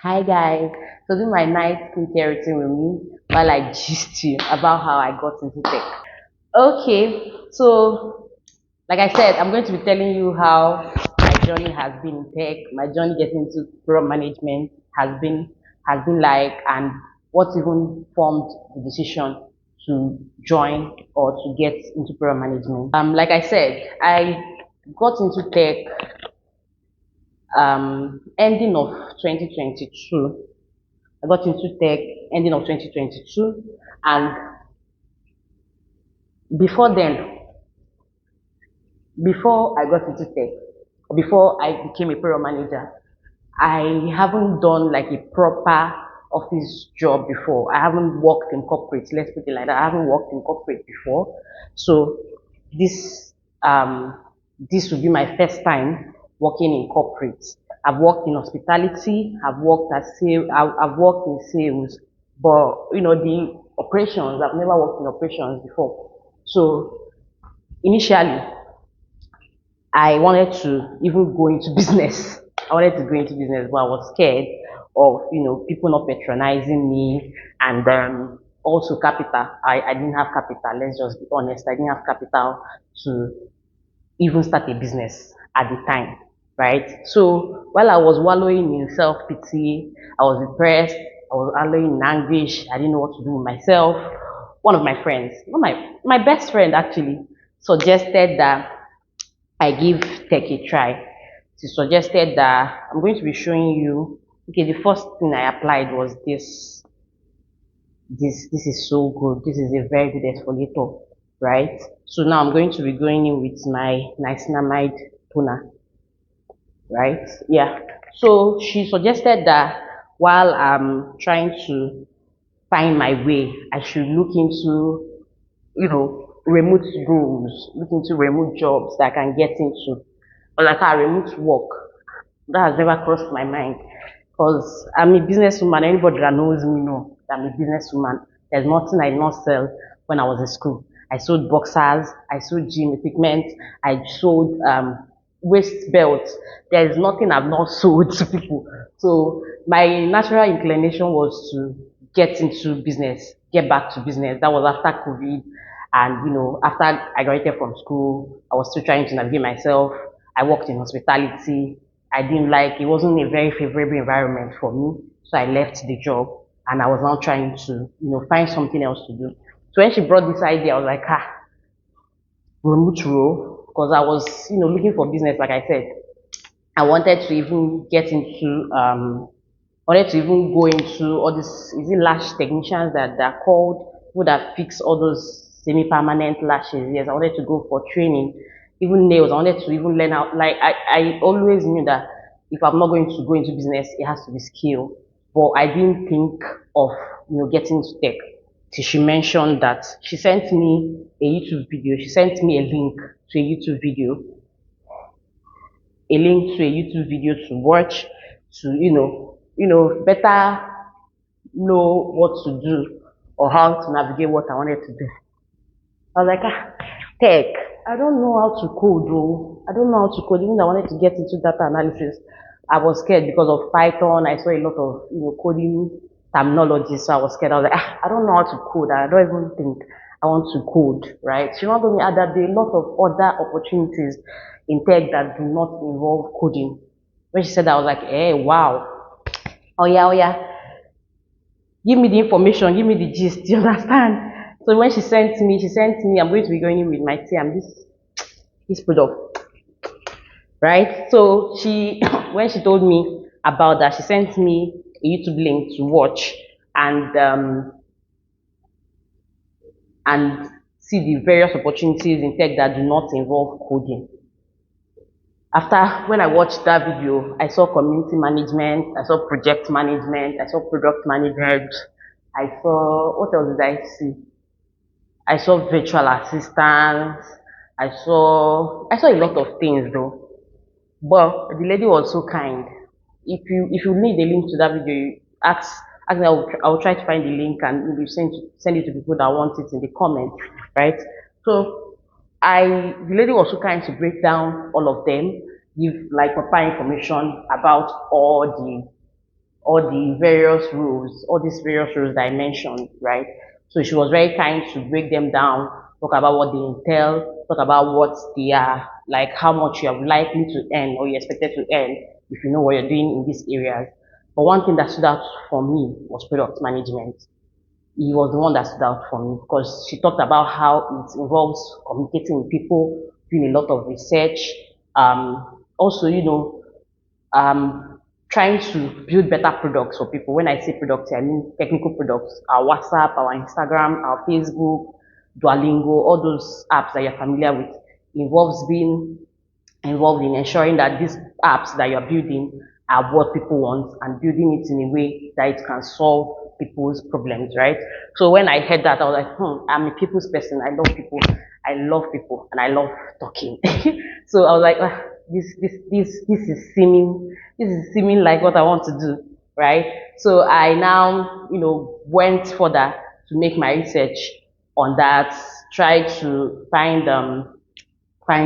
Hi guys, so this is my night skincare routine with me while I gist you about how I got into tech. Okay, so like I said, I'm going to be telling you how my journey has been in tech, my journey getting into product management has been like, and what even formed the decision to join or to get into product management. Like I said, I got into tech ending of 2022. I got into tech ending of 2022, and before then, before I got into tech, before I became a payroll manager, I haven't done like a proper office job before. I haven't worked in corporate, let's put it like that. I haven't worked in corporate before. So this um this will be my first time working in corporate. I've worked in hospitality, I've worked in sales, but the operations, I've never worked in operations before. So initially I wanted to even go into business. I wanted to go into business, but I was scared of people not patronizing me, and also capital. I didn't have capital. Let's just be honest. I didn't have capital to even start a business at the time, right? So while I was wallowing in self pity, I was depressed. I was wallowing in anguish. I didn't know what to do with myself. One of my friends, not my best friend actually, suggested that I give tech a try. She suggested that I'm going to be showing you. Okay, the first thing I applied was this. This is so good. This is a very good exfoliator, right? So now I'm going to be going in with my niacinamide toner, right? Yeah. So she suggested that while I'm trying to find my way, I should look into remote roles, look into remote jobs that I can get into, or like a remote work. That has never crossed my mind because I'm a businesswoman. Anybody that knows me know that I'm a businesswoman. There's nothing I did not sell when I was in school. I sold boxers, I sold gym equipment, I sold waist belts. There is nothing I've not sold to people. So my natural inclination was to get into business, get back to business. That was after COVID. And after I graduated from school, I was still trying to navigate myself. I worked in hospitality. I didn't like it, wasn't a very favorable environment for me. So I left the job and I was now trying to, find something else to do. So when she brought this idea, I was like, remote role, because I was, looking for business, like I said. I wanted to even get into wanted to even go into all this, is it lash technicians that they're called, who that fix all those semi-permanent lashes. Yes, I wanted to go for training. Even nails, I wanted to even learn how, like I always knew that if I'm not going to go into business, it has to be skill. But I didn't think of getting into tech. Till she mentioned that she sent me a YouTube video. She sent me a link to a YouTube video, to watch, to better know what to do or how to navigate what I wanted to do. I was like, tech. I don't know how to code though. I don't know how to code. Even though I wanted to get into data analysis, I was scared because of Python. I saw a lot of coding terminology, so I was scared. I was like, I don't know how to code. I don't even think I want to code, right? She not told me that there are a lot of other opportunities in tech that do not involve coding. When she said that, I was like, hey, wow. Oh yeah, oh yeah. Give me the information, give me the gist. Do you understand? So when she sent me, I'm going to be going in with my team, this product, right? So she, when she told me about that, she sent me a YouTube link to watch and and see the various opportunities in tech that do not involve coding. After when I watched that video, I saw community management, I saw project management, I saw product management, I saw what else did I see? I saw virtual assistants, I saw a lot of things though. But the lady was so kind. If you need a link to that video, ask me. I will try to find the link and maybe send it to people that want it in the comments, right? So the lady was so kind to break down all of them, give like proper information about all the various rules, all these various rules that I mentioned, right? So she was very kind to break them down, talk about what they entail, talk about what they are, like how much you are likely to earn or you expected to earn if you know what you're doing in these areas. But one thing that stood out for me was product management. He was the one that stood out for me because she talked about how it involves communicating with people, doing a lot of research, also, trying to build better products for people. When I say products, I mean technical products. Our WhatsApp, our Instagram, our Facebook, Duolingo, all those apps that you're familiar with involves being involved in ensuring that these apps that you're building are what people want and building it in a way that it can solve people's problems, right? So when I heard that, I was like, I'm a people's person. I love people. I love people and I love talking. So I was like, this is seeming like what I want to do, right? So I now, went further to make my research on that, try to find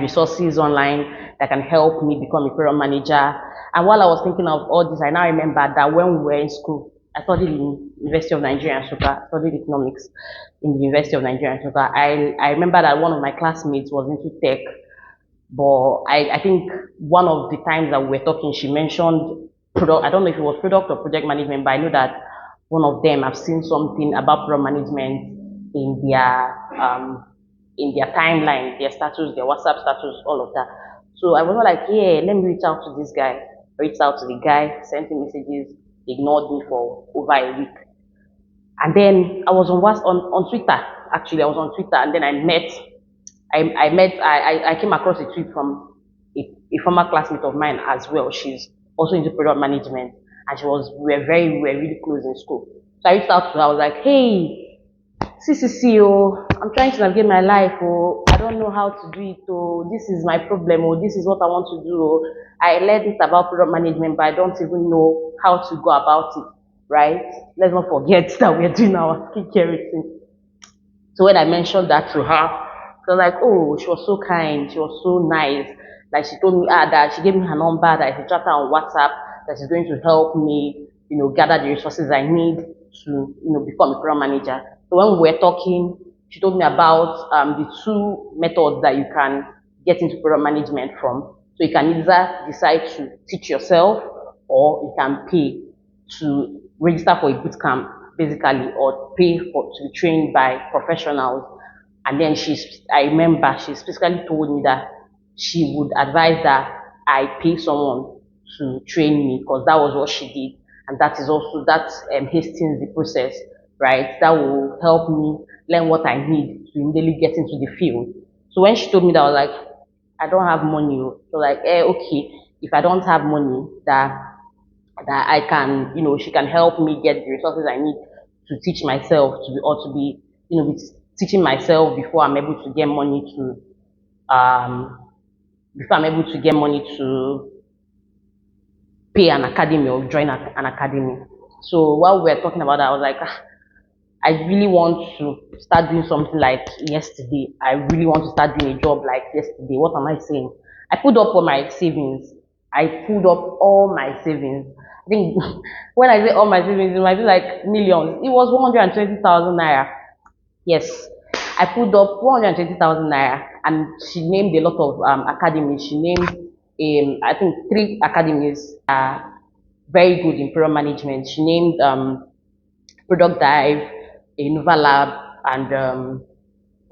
resources online that can help me become a program manager. And while I was thinking of all this, I now remember that when we were in school, I studied in University of Nigeria and Soka, studied economics in the University of Nigeria and Soka. I remember that one of my classmates was into tech, but I think one of the times that we were talking, she mentioned product. I don't know if it was product or project management, but I know that one of them, I've seen something about product management in their timeline, their status, their WhatsApp status, all of that. So I was like, yeah, let me reach out to this guy. I reached out to the guy, sent him messages, ignored me for over a week. And then I was on Twitter. Actually, I was on Twitter, and then I came across a tweet from a former classmate of mine as well. She's also into product management, and we were really close in school. So I reached out to her. I was like, hey, CCC, I'm trying to navigate my life, I don't know how to do it, this is my problem, this is what I want to do, I learned it about product management, but I don't even know how to go about it, right? Let's not forget that we're doing our skincare routine. So when I mentioned that to her, she was like, oh, she was so kind, she was so nice. Like she told me that she gave me her number, that I should chat her on WhatsApp, that she's going to help me, gather the resources I need to, become a program manager. So when we were talking, she told me about the two methods that you can get into program management from. So you can either decide to teach yourself or you can pay to register for a boot camp, basically, or pay to be trained by professionals. And then I remember she specifically told me that she would advise that I pay someone to train me because that was what she did. And that hastens the process, right? That will help me learn what I need to immediately get into the field. So when she told me that, I was like, I don't have money. So like, okay, if I don't have money, that I can, she can help me get the resources I need to teach myself to be, teaching myself before I'm able to get money to pay an academy or join an academy. So while we were talking about that, I was like, I really want to start doing something like yesterday. I really want to start doing a job like yesterday. What am I saying? I put up all my savings. I pulled up all my savings. I think when I say all my savings, it might be like millions. It was 120,000 naira. Yes, I pulled up 120,000 naira, and she named a lot of academies. She named, I think, 3 academies are very good in program management. She named Product Dive, Innova Lab, and I've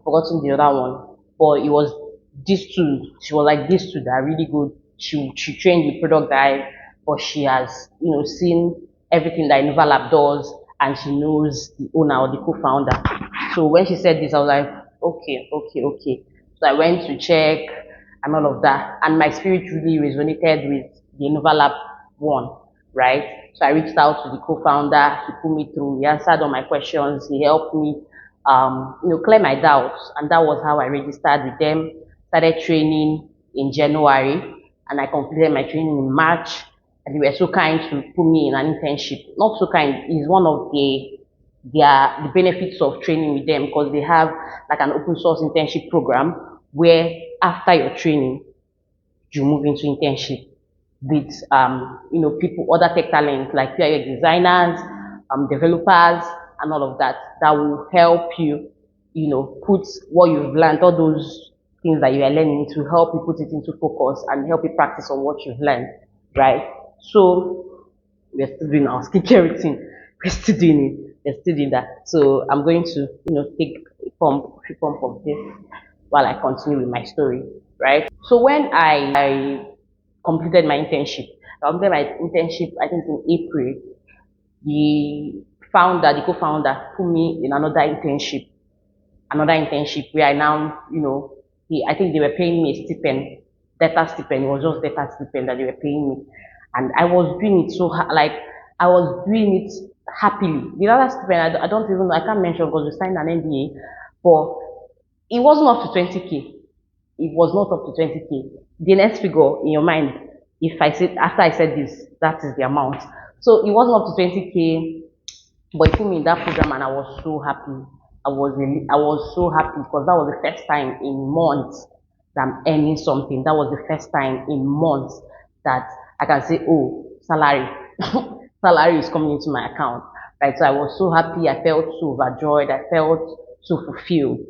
forgotten the other one. But it was these two. She was like, these two that are really good. She trained with Product Dive, but she has seen everything that Innova Lab does, and she knows the owner or the co-founder. So when she said this, I was like, okay, okay, okay. So I went to check and all of that, and my spirit really resonated with the Innova Lab one, right? So I reached out to the co-founder. He put me through. He answered all my questions. He helped me, clear my doubts, and that was how I registered with them. Started training in January, and I completed my training in March. And they were so kind to put me in an internship. Not so kind is one of the benefits of training with them, because they have like an open source internship program where after your training you move into internship. with people, other tech talents like UI designers, developers, and all of that, that will help you, put what you've learned, all those things that you are learning, to help you put it into focus and help you practice on what you've learned, right? So we're still doing our skincare routine. We're still doing it. We're still doing that. So I'm going to, take a pump of this while I continue with my story, right? So when I completed my internship, I think in April, the co-founder put me in another internship where I now, I think they were paying me a stipend, data stipend. It was just data stipend that they were paying me. And I was doing it so, like, I was doing it happily. The other stipend, I don't even know, I can't mention because we signed an NDA, but it wasn't up to 20K. It was not up to 20K. The next figure in your mind, if I said, after I said this, that is the amount. So it wasn't up to 20K, but he put me in that program and I was so happy. I was so happy because that was the first time in months that I'm earning something. That was the first time in months that I can say, oh, salary, salary is coming into my account, right? So I was so happy. I felt so overjoyed. I felt so fulfilled,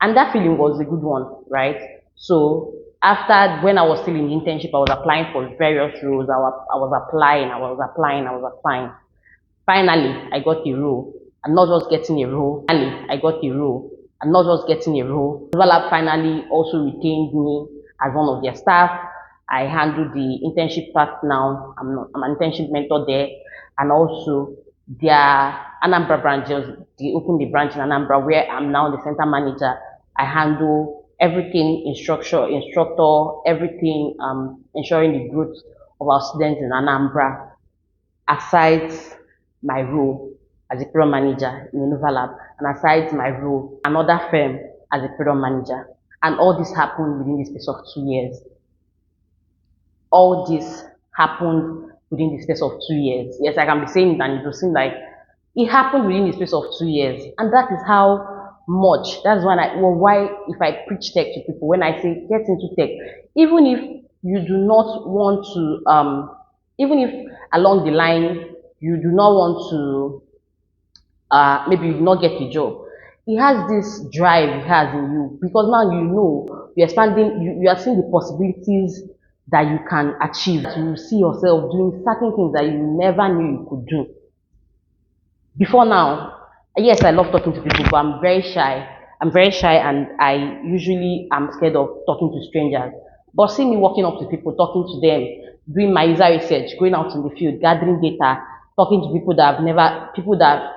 and that feeling was a good one, right? So after, when I was still in the internship, I was applying for various roles. I was applying. I was applying. I was applying. Finally, I got a role. I'm not just getting a role. Finally, I got a role. I'm not just getting a role. Develop finally also retained me as one of their staff. I handle the internship part now. I'm an internship mentor there. And also their Anambra branches, they opened the branch in Anambra where I'm now the center manager. I handle everything, instructor, everything, ensuring the growth of our students in Anambra, aside my role as a program manager in Innova Lab, and aside my role another firm as a program manager. And all this happened within the space of 2 years. All this happened within the space of 2 years. Yes, I can be saying it and it will seem like it happened within the space of 2 years. And that is how much, that's why if I preach tech to people, when I say get into tech, even if you do not want to, even if along the line you do not want to, maybe you do not get a job, it has this drive it has in you, because now you're expanding, you are seeing the possibilities that you can achieve. You see yourself doing certain things that you never knew you could do. Before now, yes, I love talking to people, but I'm very shy. I'm very shy and I usually am scared of talking to strangers. But see me walking up to people, talking to them, doing my user research, going out in the field, gathering data, talking to people that I've never, people that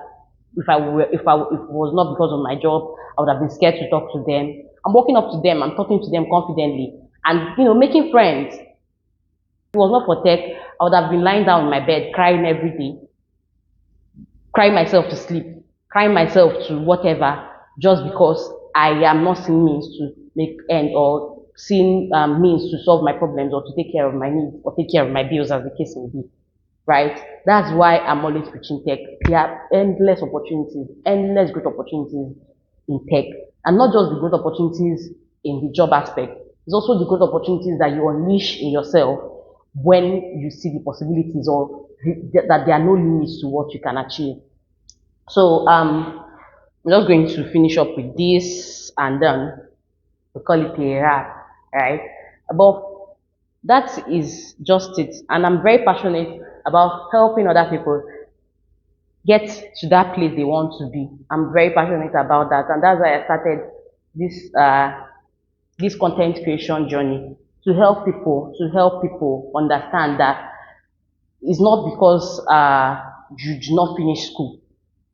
if it was not because of my job, I would have been scared to talk to them. I'm walking up to them, I'm talking to them confidently, and making friends. If it was not for tech, I would have been lying down in my bed, crying every day, crying myself to sleep, crying myself to whatever, just because I am not seeing means to make end, or seeing means to solve my problems, or to take care of my needs, or take care of my bills, as the case may be. Right? That's why I'm always preaching tech. There are endless opportunities, endless great opportunities in tech. And not just the great opportunities in the job aspect. It's also the great opportunities that you unleash in yourself when you see the possibilities, or that there are no limits to what you can achieve. So I'm just going to finish up with this, and then we call it a wrap, right? But that is just it. And I'm very passionate about helping other people get to that place they want to be. I'm very passionate about that. And that's why I started this content creation journey, to help people understand that it's not because you do not finish school,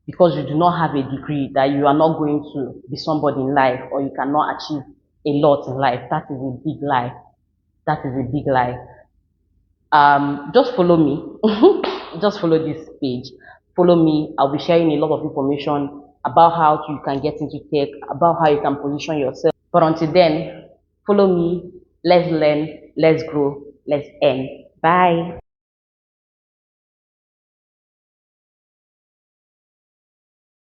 because you do not have a degree, that you are not going to be somebody in life, or you cannot achieve a lot in life. That is a big lie. That is a big lie. Just follow me. Just follow this page. Follow me. I'll be sharing a lot of information about how you can get into tech, about how you can position yourself. But until then, follow me. Let's learn, let's grow, let's earn. Bye.